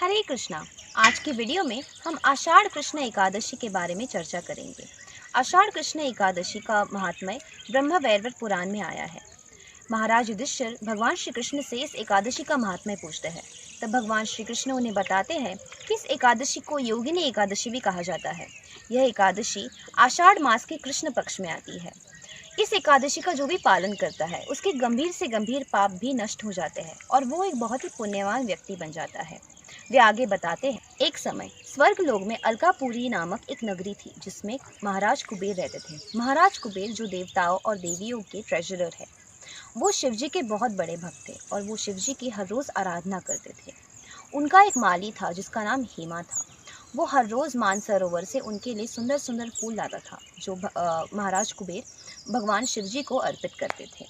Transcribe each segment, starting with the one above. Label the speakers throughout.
Speaker 1: हरे कृष्णा। आज की वीडियो में हम आषाढ़ कृष्ण एकादशी के बारे में चर्चा करेंगे। आषाढ़ कृष्ण एकादशी का महात्म्य ब्रह्म वैवर्त पुराण में आया है। महाराज युधिष्ठिर भगवान श्री कृष्ण से इस एकादशी का महात्म्य पूछते हैं। तब भगवान श्री कृष्ण उन्हें बताते हैं कि इस एकादशी को योगिनी एकादशी भी कहा जाता है। यह एकादशी आषाढ़ मास के कृष्ण पक्ष में आती है। इस एकादशी का जो भी पालन करता है उसके गंभीर से गंभीर पाप भी नष्ट हो जाते हैं और वो एक बहुत ही पुण्यवान व्यक्ति बन जाता है। वे आगे बताते हैं, एक समय स्वर्ग लोक में अलकापुरी नामक एक नगरी थी जिसमें महाराज कुबेर रहते थे। महाराज कुबेर जो देवताओं और देवियों के ट्रेजरर है, वो शिवजी के बहुत बड़े भक्त थे और वो शिवजी की हर रोज आराधना करते थे। उनका एक माली था जिसका नाम हेमा था। वो हर रोज मानसरोवर से उनके लिए सुंदर सुंदर फूल लाता था जो महाराज कुबेर भगवान शिवजी को अर्पित करते थे।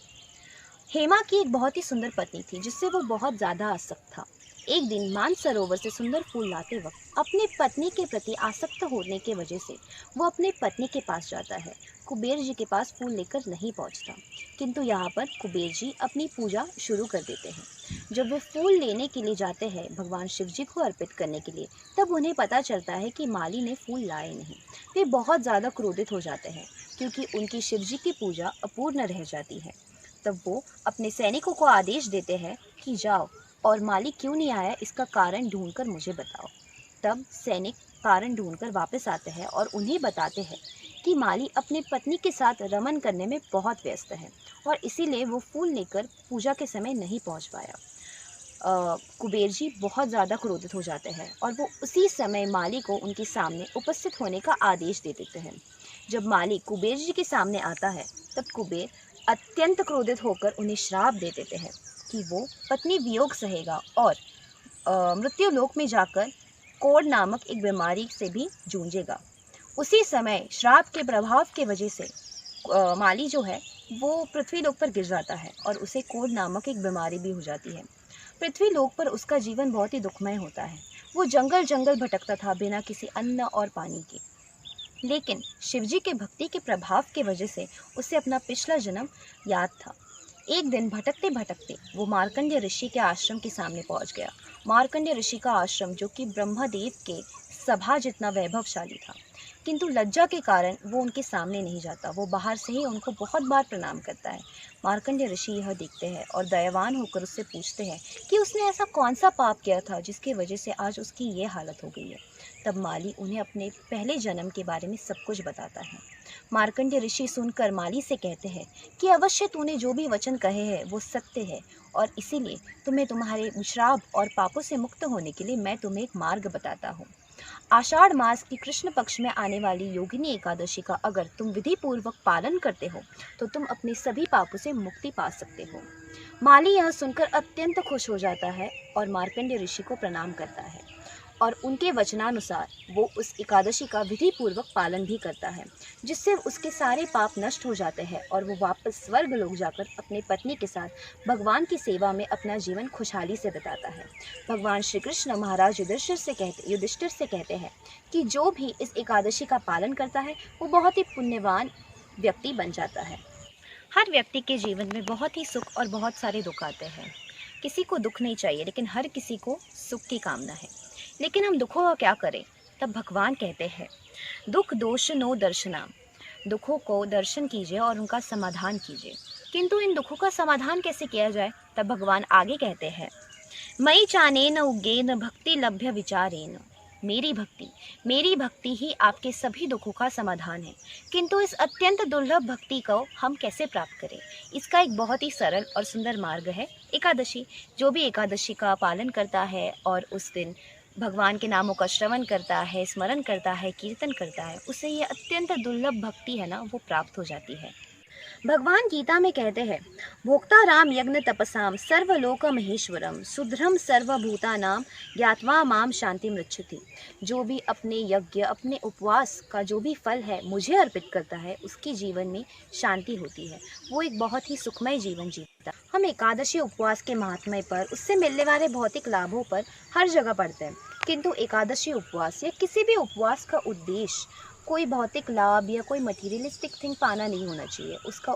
Speaker 1: हेमा की एक बहुत ही सुंदर पत्नी थी जिससे वो बहुत ज्यादा आसक्त था। एक दिन मानसरोवर से सुंदर फूल लाते वक्त अपनी पत्नी के प्रति आसक्त होने की वजह से वो अपनी पत्नी के पास जाता है। कुबेर जी के पास फूल लेकर नहीं पहुंचता, किंतु यहाँ पर कुबेर जी अपनी पूजा शुरू कर देते हैं। जब वे फूल लेने के लिए जाते हैं भगवान शिव जी को अर्पित करने के लिए, तब उन्हें पता चलता है कि माली ने फूल लाए नहीं। वे बहुत ज़्यादा क्रोधित हो जाते हैं क्योंकि उनकी शिव जी की पूजा अपूर्ण रह जाती है। तब वो अपने सैनिकों को आदेश देते हैं कि जाओ और माली क्यों नहीं आया इसका कारण ढूंढकर मुझे बताओ। तब सैनिक कारण ढूंढकर वापस आते हैं और उन्हें बताते हैं कि माली अपनी पत्नी के साथ रमन करने में बहुत व्यस्त है और इसीलिए वो फूल लेकर पूजा के समय नहीं पहुंच पाया। कुबेर जी बहुत ज़्यादा क्रोधित हो जाते हैं और वो उसी समय माली को उनके सामने उपस्थित होने का आदेश दे देते हैं। जब माली कुबेर जी के सामने आता है तब कुबेर अत्यंत क्रोधित होकर उन्हें श्राप दे देते हैं कि वो पत्नी वियोग सहेगा और मृत्यु लोक में जाकर कोढ़ नामक एक बीमारी से भी जूझेगा। उसी समय श्राप के प्रभाव के वजह से माली जो है वो पृथ्वी लोक पर गिर जाता है और उसे कोढ़ नामक एक बीमारी भी हो जाती है। पृथ्वी लोक पर उसका जीवन बहुत ही दुखमय होता है। वो जंगल जंगल भटकता था बिना किसी अन्न और पानी के, लेकिन शिवजी के भक्ति के प्रभाव के वजह से उसे अपना पिछला जन्म याद था। एक दिन भटकते भटकते वो मार्कंडेय ऋषि के आश्रम के सामने पहुंच गया। मार्कंडेय ऋषि का आश्रम जो कि ब्रह्मदेव के सभा जितना वैभवशाली था, किंतु लज्जा के कारण वो उनके सामने नहीं जाता। वो बाहर से ही उनको बहुत बार प्रणाम करता है। मार्कंडेय ऋषि यह देखते हैं और दयावान होकर उससे पूछते हैं कि उसने ऐसा कौन सा पाप किया था जिसकी वजह से आज उसकी ये हालत हो गई है। तब माली उन्हें अपने पहले जन्म के बारे में सब कुछ बताता है। मार्कंडेय ऋषि सुनकर माली से कहते हैं कि अवश्य तूने जो भी वचन कहे हैं वो सत्य है और इसीलिए तुम्हें तुम्हारे श्राप और पापों से मुक्त होने के लिए मैं तुम्हें एक मार्ग बताता हूँ। आषाढ़ मास की कृष्ण पक्ष में आने वाली योगिनी एकादशी का अगर तुम विधि पूर्वक पालन करते हो तो तुम अपने सभी पापों से मुक्ति पा सकते हो। माली यह सुनकर अत्यंत खुश हो जाता है और मार्कंडेय ऋषि को प्रणाम करता है और उनके वचनानुसार वो उस एकादशी का विधि पूर्वक पालन भी करता है, जिससे उसके सारे पाप नष्ट हो जाते हैं और वो वापस स्वर्ग लोक जाकर अपने पत्नी के साथ भगवान की सेवा में अपना जीवन खुशहाली से बिताता है। भगवान श्री कृष्ण महाराज युधिष्ठिर से कहते हैं कि जो भी इस एकादशी का पालन करता है वो बहुत ही पुण्यवान व्यक्ति बन जाता है। हर व्यक्ति के जीवन में बहुत ही सुख और बहुत सारे दुख आते हैं। किसी को दुख नहीं चाहिए, लेकिन हर किसी को सुख की कामना है। लेकिन हम दुखों का क्या करें? तब भगवान कहते हैं, दुख दोष नो दर्शना, दुखों को दर्शन कीजिए और उनका समाधान कीजिए। किंतु इन दुखों का समाधान कैसे किया जाए? तब भगवान आगे कहते हैं, मयि चानेन उग्गेन भक्ति लभ्य विचारेन, मेरी भक्ति ही आपके सभी दुखों का समाधान है। किंतु इस अत्यंत दुर्लभ भक्ति को हम कैसे प्राप्त करें? इसका एक बहुत ही सरल और सुंदर मार्ग है एकादशी। जो भी एकादशी का पालन करता है और उस दिन भगवान के नामों का श्रवण करता है, स्मरण करता है, कीर्तन करता है, उसे ये अत्यंत दुर्लभ भक्ति है ना, वो प्राप्त हो जाती है। भगवान गीता में कहते हैं, भोक्ता राम यज्ञ तपसाम सर्वलोक महेश्वरम सुध्रम सर्वभूतानां ज्ञात्वा माम शांति मृच्छति। जो भी अपने यज्ञ, अपने उपवास का जो भी फल है मुझे अर्पित करता है, उसके जीवन में शांति होती है। वो एक बहुत ही सुखमय जीवन जीता। हम एकादशी उपवास के महात्म्य पर, उससे मिलने वाले भौतिक लाभों पर हर जगह पढ़ते हैं, किंतु एकादशी उपवास या किसी भी उपवास का उद्देश्य कोई भौतिक लाभ या कोई मटीरियलिस्टिक थिंग पाना नहीं होना चाहिए। उसका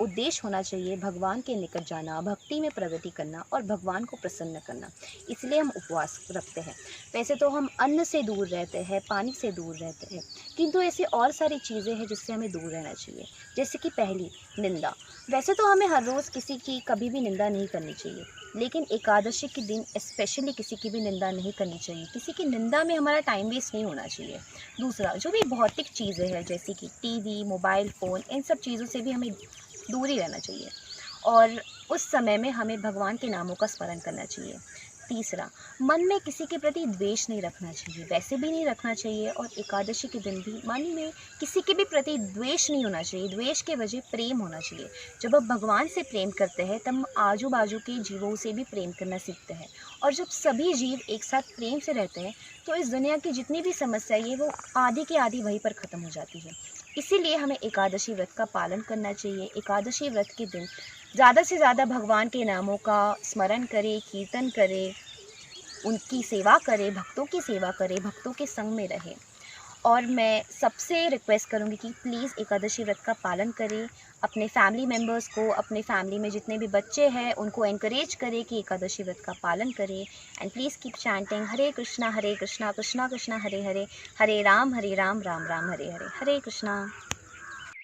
Speaker 1: उद्देश्य होना चाहिए भगवान के निकट जाना, भक्ति में प्रगति करना और भगवान को प्रसन्न करना। इसलिए हम उपवास रखते हैं। वैसे तो हम अन्न से दूर रहते हैं, पानी से दूर रहते हैं, किंतु ऐसी और सारी चीज़ें हैं जिससे हमें दूर रहना चाहिए। जैसे कि पहली, निंदा। वैसे तो हमें हर रोज़ किसी की कभी भी निंदा नहीं करनी चाहिए, लेकिन एकादशी के दिन स्पेशली किसी की भी निंदा नहीं करनी चाहिए। किसी की निंदा में हमारा टाइम वेस्ट नहीं होना चाहिए। दूसरा, जो भी भौतिक चीज़ें हैं जैसे कि टीवी, मोबाइल फ़ोन, इन सब चीज़ों से भी हमें दूर ही रहना चाहिए और उस समय में हमें भगवान के नामों का स्मरण करना चाहिए। तीसरा, मन में किसी के प्रति द्वेष नहीं रखना चाहिए, वैसे भी नहीं रखना चाहिए और एकादशी के दिन भी मन में किसी के भी प्रति द्वेष नहीं होना चाहिए। द्वेष के वजह प्रेम होना चाहिए। जब हम भगवान से प्रेम करते हैं तब हम आजू बाजू के जीवों से भी प्रेम करना सीखते हैं और जब सभी जीव एक साथ प्रेम से रहते हैं तो इस दुनिया की जितनी भी समस्याएं हैं वो आधी की आधी वहीं पर ख़त्म हो जाती है। इसीलिए हमें एकादशी व्रत का पालन करना चाहिए। एकादशी व्रत के दिन ज़्यादा से ज़्यादा भगवान के नामों का स्मरण करें, कीर्तन करें, उनकी सेवा करें, भक्तों की सेवा करें, भक्तों के संग में रहें। और मैं सबसे रिक्वेस्ट करूँगी कि प्लीज़ एकादशी व्रत का पालन करें। अपने फैमिली मेम्बर्स को, अपने फैमिली में जितने भी बच्चे हैं उनको एनकरेज करें कि एकादशी व्रत का पालन करें। And please keep chanting Hare Krishna Krishna Krishna Hare Hare, Hare Ram Ram Ram Hare Hare, Hare Krishna.